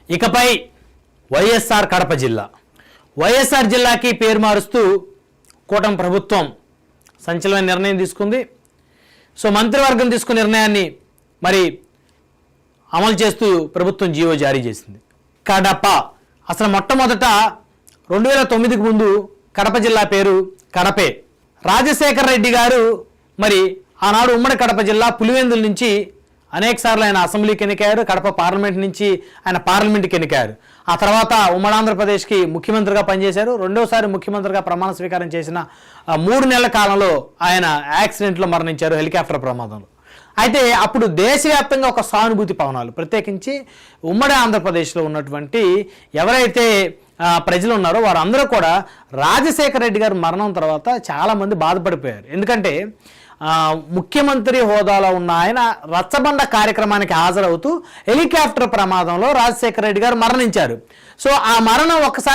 ఇకపై వైఎస్ఆర్ కడప జిల్లా వైఎస్ఆర్ జిల్లాకి పేరు మారుస్తూ కూటమి ప్రభుత్వం సంచలన నిర్ణయం తీసుకుంది. సో మంత్రివర్గం తీసుకున్న నిర్ణయాన్ని మరి అమలు చేస్తూ ప్రభుత్వం జీవో జారీ చేసింది. కడప అసలు మొట్టమొదట 2009కి ముందు కడప జిల్లా పేరు కడపే. రాజశేఖర రెడ్డి గారు మరి ఆనాడు ఉమ్మడి కడప జిల్లా పులివెందుల నుంచి అనేక సార్లు ఆయన అసెంబ్లీకి ఎన్నికయ్యారు. కడప పార్లమెంట్ నుంచి ఆయన పార్లమెంట్కి ఎన్నికయ్యారు. ఆ తర్వాత ఉమ్మడి ఆంధ్రప్రదేశ్కి ముఖ్యమంత్రిగా పనిచేశారు. రెండోసారి ముఖ్యమంత్రిగా ప్రమాణ స్వీకారం చేసిన 3 నెలల కాలంలో ఆయన యాక్సిడెంట్లో మరణించారు, హెలికాప్టర్ ప్రమాదంలో. అయితే అప్పుడు దేశవ్యాప్తంగా ఒక సానుభూతి పవనాలు, ప్రత్యేకించి ఉమ్మడి ఆంధ్రప్రదేశ్లో ఉన్నటువంటి ఎవరైతే ప్రజలు ఉన్నారో వారందరూ కూడా రాజశేఖర రెడ్డి గారి మరణం తర్వాత చాలామంది బాధపడిపోయారు. ఎందుకంటే ముఖ్యమంత్రి హోదాలో ఉన్న ఆయన రచ్చబండ కార్యక్రమానికి హాజరవుతూ హెలికాప్టర్ ప్రమాదంలో రాజశేఖర రెడ్డి గారు మరణించారు. సో ఆ మరణం ఒకసారి